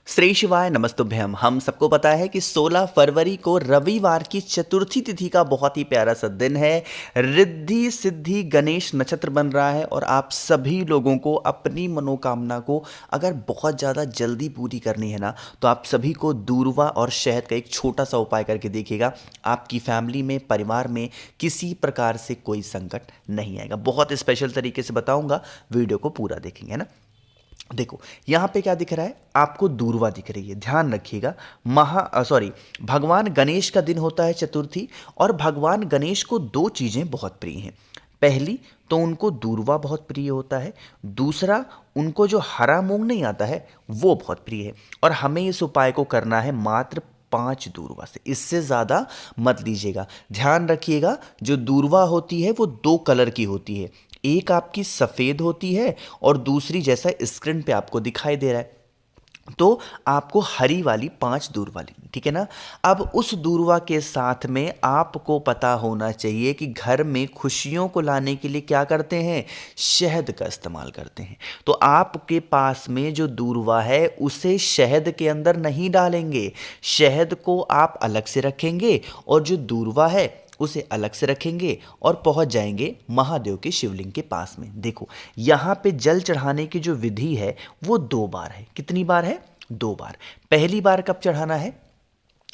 श्री शिवाय नमस्तुभ्यम। हम सबको पता है कि 16 फरवरी को रविवार की चतुर्थी तिथि का बहुत ही प्यारा सा दिन है। रिद्धि सिद्धि गणेश नक्षत्र बन रहा है और आप सभी लोगों को अपनी मनोकामना को अगर बहुत ज़्यादा जल्दी पूरी करनी है ना, तो आप सभी को दूर्वा और शहद का एक छोटा सा उपाय करके देखिएगा। आपकी फैमिली में, परिवार में किसी प्रकार से कोई संकट नहीं आएगा। बहुत स्पेशल तरीके से बताऊंगा, वीडियो को पूरा देखेंगे ना। देखो यहाँ पे क्या दिख रहा है, आपको दूर्वा दिख रही है। ध्यान रखिएगा, भगवान गणेश का दिन होता है चतुर्थी, और भगवान गणेश को दो चीज़ें बहुत प्रिय हैं। पहली तो उनको दूर्वा बहुत प्रिय होता है, दूसरा उनको जो हरा मूंग नहीं आता है वो बहुत प्रिय है। और हमें इस उपाय को करना है मात्र 5 दूर्वा से, इससे ज़्यादा मत लीजिएगा। ध्यान रखिएगा, जो दूर्वा होती है वो 2 कलर की होती है, एक आपकी सफ़ेद होती है और दूसरी जैसा स्क्रीन पे आपको दिखाई दे रहा है। तो आपको हरी वाली 5 दूर्वा लेनी, ठीक है ना। अब उस दूर्वा के साथ में आपको पता होना चाहिए कि घर में खुशियों को लाने के लिए क्या करते हैं, शहद का इस्तेमाल करते हैं। तो आपके पास में जो दूर्वा है उसे शहद के अंदर नहीं डालेंगे, शहद को आप अलग से रखेंगे और जो दूर्वा है उसे अलग से रखेंगे और पहुंच जाएंगे महादेव के शिवलिंग के पास में। देखो यहाँ पे जल चढ़ाने की जो विधि है वो 2 बार है। कितनी बार है? 2 बार। पहली बार कब चढ़ाना है?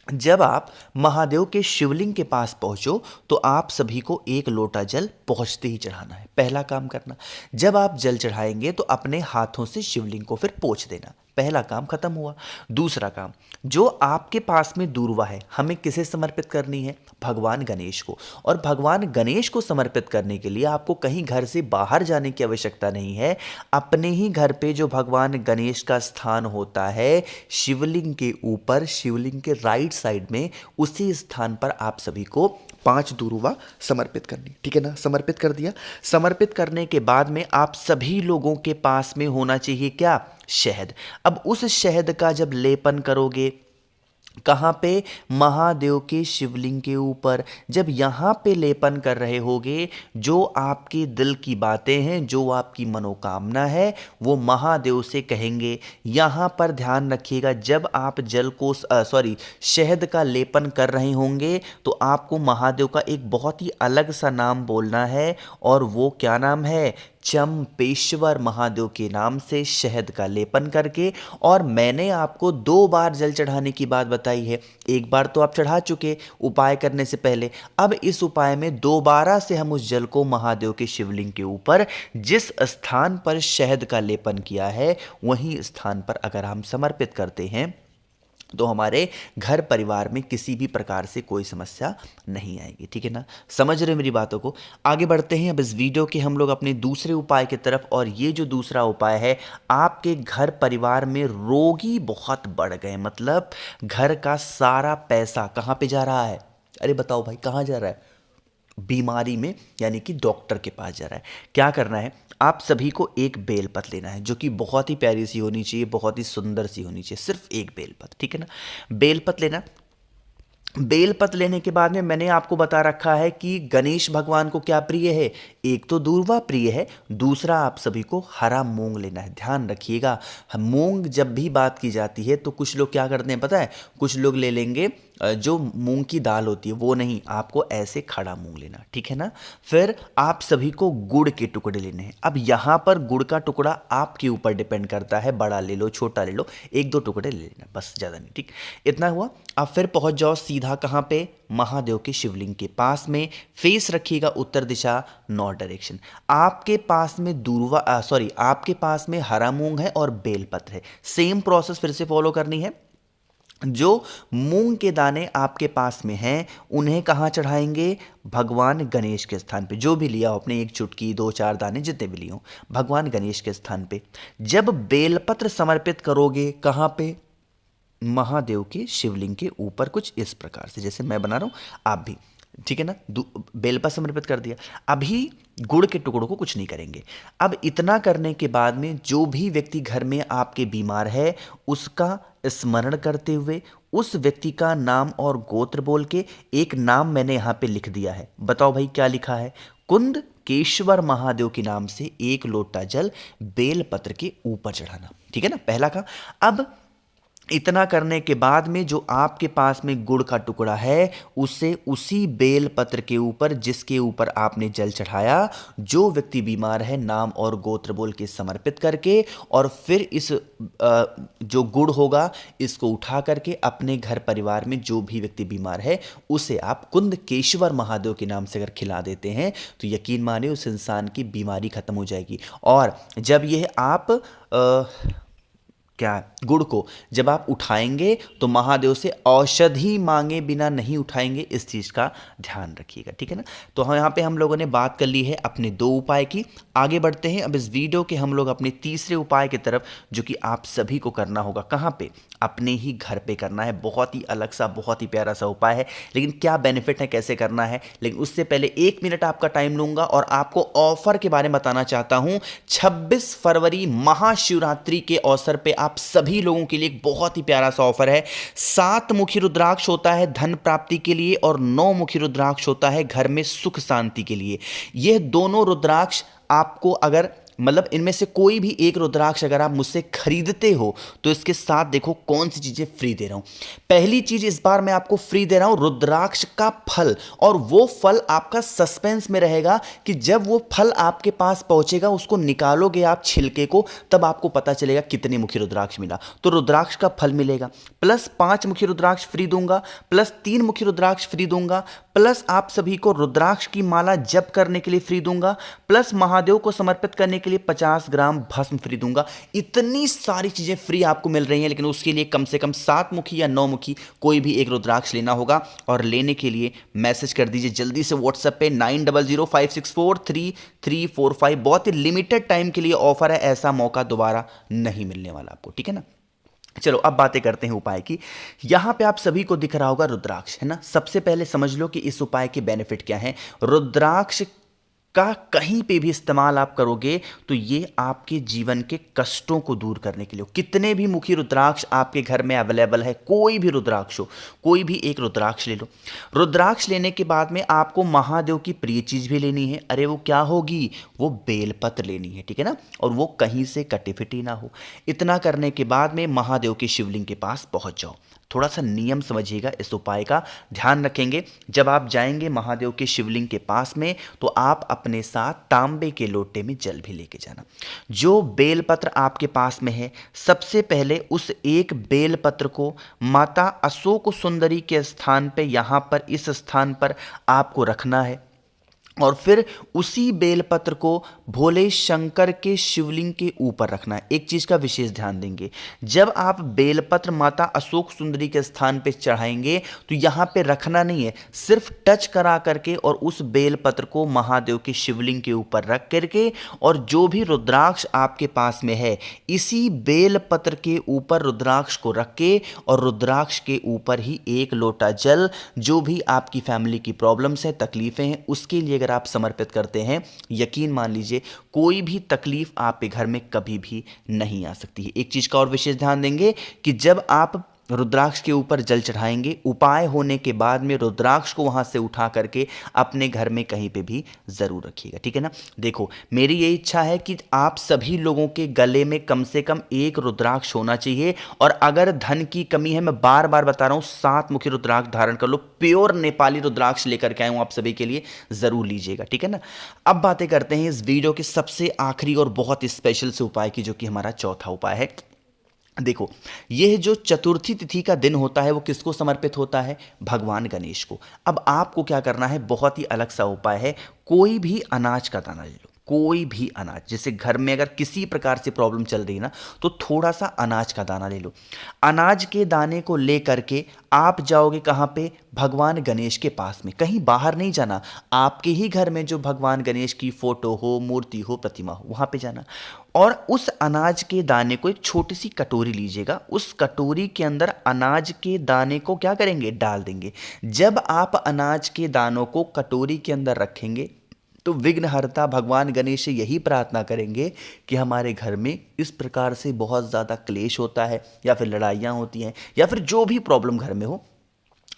जब आप महादेव के शिवलिंग के पास पहुंचो तो आप सभी को 1 लोटा जल पहुंचते ही चढ़ाना है, पहला काम करना। जब आप जल चढ़ाएंगे तो अपने हाथों से शिवलिंग को फिर पोंछ देना, पहला काम खत्म हुआ। दूसरा काम, जो आपके पास में दूर्वा है हमें किसे समर्पित करनी है? भगवान गणेश को। और भगवान गणेश को समर्पित करने के लिए आपको कहीं घर से बाहर जाने की आवश्यकता नहीं है। अपने ही घर पे जो भगवान गणेश का स्थान होता है शिवलिंग के ऊपर, शिवलिंग के राइट साइड में, उसी स्थान पर आप सभी को 5 दूर्वा समर्पित करनी, ठीक है ना। समर्पित कर दिया। समर्पित करने के बाद में आप सभी लोगों के पास में होना चाहिए क्या? शहद। अब उस शहद का जब लेपन करोगे, कहाँ पे? महादेव के शिवलिंग के ऊपर। जब यहाँ पे लेपन कर रहे होगे, जो आपके दिल की बातें हैं, जो आपकी मनोकामना है, वो महादेव से कहेंगे। यहाँ पर ध्यान रखिएगा, जब आप शहद का लेपन कर रहे होंगे तो आपको महादेव का एक बहुत ही अलग सा नाम बोलना है, और वो क्या नाम है? चंपेश्वर महादेव के नाम से शहद का लेपन करके। और मैंने आपको 2 बार जल चढ़ाने की बात बताई है, एक बार तो आप चढ़ा चुके उपाय करने से पहले। अब इस उपाय में दोबारा से हम उस जल को महादेव के शिवलिंग के ऊपर, जिस स्थान पर शहद का लेपन किया है वहीं स्थान पर अगर हम समर्पित करते हैं तो हमारे घर परिवार में किसी भी प्रकार से कोई समस्या नहीं आएगी, ठीक है ना। समझ रहे मेरी बातों को? आगे बढ़ते हैं अब इस वीडियो के हम लोग अपने दूसरे उपाय की तरफ। और ये जो दूसरा उपाय है, आपके घर परिवार में रोगी बहुत बढ़ गए, मतलब घर का सारा पैसा कहाँ पे जा रहा है? अरे बताओ भाई, कहाँ जा रहा है? बीमारी में, यानी कि डॉक्टर के पास जा रहा है। क्या करना है? आप सभी को एक बेलपत्र लेना है, जो कि बहुत ही प्यारी सी होनी चाहिए, बहुत ही सुंदर सी होनी चाहिए, सिर्फ एक बेलपत्र, ठीक है ना। बेलपत्र लेना। बेलपत्र लेने के बाद में मैंने आपको बता रखा है कि गणेश भगवान को क्या प्रिय है, एक तो दूर्वा प्रिय है, दूसरा आप सभी को हरा मूंग लेना है। ध्यान रखिएगा, मूंग जब भी बात की जाती है तो कुछ लोग क्या करते हैं पता है, कुछ लोग ले लेंगे जो मूंग की दाल होती है, वो नहीं, आपको ऐसे खड़ा मूंग लेना, ठीक है ना। फिर आप सभी को गुड़ के टुकड़े लेने हैं। अब यहाँ पर गुड़ का टुकड़ा आपके ऊपर डिपेंड करता है, बड़ा ले लो छोटा ले लो, 1-2 टुकड़े ले लेना, बस, ज़्यादा नहीं, ठीक। इतना हुआ। अब फिर पहुंच जाओ सीधा कहाँ पे? महादेव के शिवलिंग के पास में। फेस रखिएगा उत्तर दिशा, नॉर्थ डायरेक्शन। आपके पास में आपके पास में हरा मूंग है और बेलपत्र है। सेम प्रोसेस फिर से फॉलो करनी है। जो मूंग के दाने आपके पास में हैं उन्हें कहाँ चढ़ाएंगे? भगवान गणेश के स्थान पे। जो भी लिया हो आपने, 1 चुटकी 2-4 दाने, जितने भी लिए हो, भगवान गणेश के स्थान पे। जब बेलपत्र समर्पित करोगे, कहाँ पे? महादेव के शिवलिंग के ऊपर, कुछ इस प्रकार से, जैसे मैं बना रहा हूं आप भी, ठीक है ना। बेलपत्र समर्पित कर दिया। अभी गुड़ के टुकड़ों को कुछ नहीं करेंगे। अब इतना करने के बाद में जो भी व्यक्ति घर में आपके बीमार है उसका स्मरण करते हुए, उस व्यक्ति का नाम और गोत्र बोल के, एक नाम मैंने यहाँ पे लिख दिया है। बताओ भाई क्या लिखा है? कुंद केशवर महादेव के नाम से 1 लोटा जल बेलपत्र के ऊपर चढ़ाना, ठीक है ना, पहला काम। अब इतना करने के बाद में जो आपके पास में गुड़ का टुकड़ा है उसे उसी बेल पत्र के ऊपर जिसके ऊपर आपने जल चढ़ाया, जो व्यक्ति बीमार है, नाम और गोत्र बोल के समर्पित करके, और फिर इस जो गुड़ होगा इसको उठा करके अपने घर परिवार में जो भी व्यक्ति बीमार है उसे आप कुंदकेश्वर महादेव के नाम से अगर खिला देते हैं तो यकीन मानिए उस इंसान की बीमारी खत्म हो जाएगी। और जब यह आप क्या गुड़ को जब आप उठाएंगे तो महादेव से औषधि मांगे बिना नहीं उठाएंगे, इस चीज़ का ध्यान रखिएगा, ठीक है ना। तो हम यहाँ पे हम लोगों ने बात कर ली है अपने 2 उपाय की। आगे बढ़ते हैं अब इस वीडियो के हम लोग अपने तीसरे उपाय की तरफ, जो कि आप सभी को करना होगा। कहाँ पे? अपने ही घर पे करना है। बहुत ही अलग सा, बहुत ही प्यारा सा उपाय है, लेकिन क्या बेनिफिट है, कैसे करना है, लेकिन उससे पहले 1 मिनट आपका टाइम लूंगा और आपको ऑफर के बारे में बताना चाहता हूं। 26 फरवरी महाशिवरात्रि के अवसर पे आप सभी लोगों के लिए एक बहुत ही प्यारा सा ऑफर है। 7 मुखी रुद्राक्ष होता है धन प्राप्ति के लिए और 9 मुखी रुद्राक्ष होता है घर में सुख शांति के लिए। यह दोनों रुद्राक्ष आपको अगर मतलब इनमें से कोई भी एक रुद्राक्ष अगर आप मुझसे खरीदते हो तो इसके साथ देखो कौन सी चीजें फ्री दे रहा हूं। पहली चीज इस बार मैं आपको फ्री दे रहा हूं रुद्राक्ष का फल, और वो फल आपका सस्पेंस में रहेगा कि जब वो फल आपके पास पहुंचेगा उसको निकालोगे आप छिलके को, तब आपको पता चलेगा कितने मुखी रुद्राक्ष मिला। तो रुद्राक्ष का फल मिलेगा, प्लस 5 मुखी रुद्राक्ष फ्री दूंगा, प्लस 3 मुखी रुद्राक्ष फ्री दूंगा, प्लस आप सभी को रुद्राक्ष की माला जप करने के लिए फ्री दूंगा, प्लस महादेव को समर्पित करने के लिए 50 ग्राम भस्म फ्री दूंगा। इतनी सारी चीजें फ्री आपको मिल रही हैं, लेकिन उसके लिए कम से कम 7 मुखी या 9 मुखी कोई भी एक रुद्राक्ष लेना होगा। और लेने के लिए मैसेज कर दीजिए जल्दी से व्हाट्सएप पे 9005643345। बहुत ही लिमिटेड टाइम के लिए ऑफर है, ऐसा मौका दोबारा नहीं मिलने वाला आपको, ठीक है ना। चलो अब बातें करते हैं उपाय की। यहां पे आप सभी को दिख रहा होगा रुद्राक्ष, है ना। सबसे पहले समझ लो कि इस उपाय के बेनिफिट क्या हैं। रुद्राक्ष का कहीं पे भी इस्तेमाल आप करोगे तो ये आपके जीवन के कष्टों को दूर करने के लिए। कितने भी मुखी रुद्राक्ष आपके घर में अवेलेबल है, कोई भी रुद्राक्ष हो, कोई भी एक रुद्राक्ष ले लो। रुद्राक्ष लेने के बाद में आपको महादेव की प्रिय चीज भी लेनी है। अरे वो क्या होगी? वो बेलपत्र लेनी है, ठीक है ना, और वो कहीं से कटी फिटी ना हो। इतना करने के बाद में महादेव के शिवलिंग के पास पहुंच जाओ। थोड़ा सा नियम समझिएगा, इस उपाय का ध्यान रखेंगे। जब आप जाएंगे महादेव के शिवलिंग के पास में तो आप अपने साथ तांबे के लोटे में जल भी लेके जाना। जो बेलपत्र आपके पास में है, सबसे पहले उस एक बेलपत्र को माता अशोक सुंदरी के स्थान पे, यहां पर इस स्थान पर आपको रखना है, और फिर उसी बेलपत्र को भोले शंकर के शिवलिंग के ऊपर रखना है। एक चीज का विशेष ध्यान देंगे, जब आप बेलपत्र माता अशोक सुंदरी के स्थान पे चढ़ाएंगे तो यहां पे रखना नहीं है, सिर्फ टच करा करके और उस बेलपत्र को महादेव के शिवलिंग के ऊपर रख करके, और जो भी रुद्राक्ष आपके पास में है इसी बेलपत्र के ऊपर रुद्राक्ष को रख के, और रुद्राक्ष के ऊपर ही 1 लोटा जल, जो भी आपकी फैमिली की प्रॉब्लम्स है, तकलीफें हैं, उसके लिए अगर आप समर्पित करते हैं, यकीन मान लीजिए कोई भी तकलीफ आपके घर में कभी भी नहीं आ सकती है। एक चीज का और विशेष ध्यान देंगे कि जब आप रुद्राक्ष के ऊपर जल चढ़ाएंगे, उपाय होने के बाद में रुद्राक्ष को वहां से उठा करके अपने घर में कहीं पे भी जरूर रखिएगा, ठीक है ना। देखो मेरी ये इच्छा है कि आप सभी लोगों के गले में कम से कम 1 रुद्राक्ष होना चाहिए, और अगर धन की कमी है, मैं बार बार बता रहा हूं, 7 मुखी रुद्राक्ष धारण कर लो। प्योर नेपाली रुद्राक्ष लेकर के आए हूं आप सभी के लिए, जरूर लीजिएगा, ठीक है ना। अब बातें करते हैं इस वीडियो के सबसे आखिरी और बहुत स्पेशल से उपाय की, जो कि हमारा चौथा उपाय है। देखो यह जो चतुर्थी तिथि का दिन होता है वो किसको समर्पित होता है? भगवान गणेश को। अब आपको क्या करना है, बहुत ही अलग सा उपाय है। कोई भी अनाज का दाना ले लो, कोई भी अनाज, जैसे घर में अगर किसी प्रकार से प्रॉब्लम चल रही है ना, तो थोड़ा सा अनाज का दाना ले लो। अनाज के दाने को ले करके आप जाओगे कहाँ पे? भगवान गणेश के पास में। कहीं बाहर नहीं जाना, आपके ही घर में जो भगवान गणेश की फोटो हो, मूर्ति हो, प्रतिमा हो, वहां पे जाना, और उस अनाज के दाने को एक छोटी सी कटोरी लीजिएगा। उस कटोरी के अंदर अनाज के दाने को क्या करेंगे? डाल देंगे। जब आप अनाज के दानों को कटोरी के अंदर रखेंगे तो विघ्नहर्ता भगवान गणेश से यही प्रार्थना करेंगे कि हमारे घर में इस प्रकार से बहुत ज़्यादा क्लेश होता है, या फिर लड़ाइयाँ होती हैं, या फिर जो भी प्रॉब्लम घर में हो,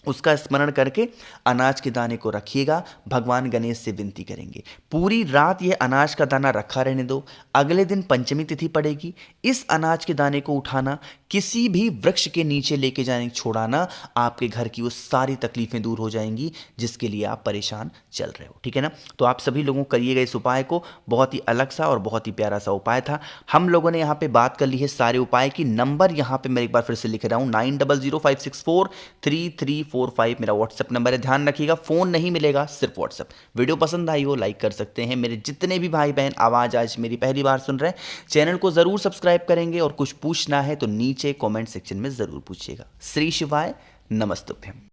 उसका स्मरण करके अनाज के दाने को रखिएगा। भगवान गणेश से विनती करेंगे, पूरी रात ये अनाज का दाना रखा रहने दो। अगले दिन पंचमी तिथि पड़ेगी, इस अनाज के दाने को उठाना, किसी भी वृक्ष के नीचे लेके जाने छोड़ाना, आपके घर की वो सारी तकलीफें दूर हो जाएंगी जिसके लिए आप परेशान चल रहे हो। ठीक है ना? तो आप सभी लोगों करिएगा इस उपाय को। बहुत ही अलग सा और बहुत ही प्यारा सा उपाय था। हम लोगों ने यहाँ पे बात कर ली है सारे उपाय की। नंबर यहाँ पे मैं एक बार फिर से लिख रहा हूँ, 9005643345 मेरा व्हाट्सएप नंबर है। ध्यान रखिएगा, फोन नहीं मिलेगा, सिर्फ व्हाट्सएप। वीडियो पसंद आई हो लाइक कर सकते हैं। मेरे जितने भी भाई बहन आवाज आज मेरी पहली बार सुन रहे हैं, चैनल को जरूर सब्सक्राइब करेंगे, और कुछ पूछना है तो नीचे कमेंट सेक्शन में जरूर पूछिएगा। श्री शिवाय, नमस्तुभ्यम।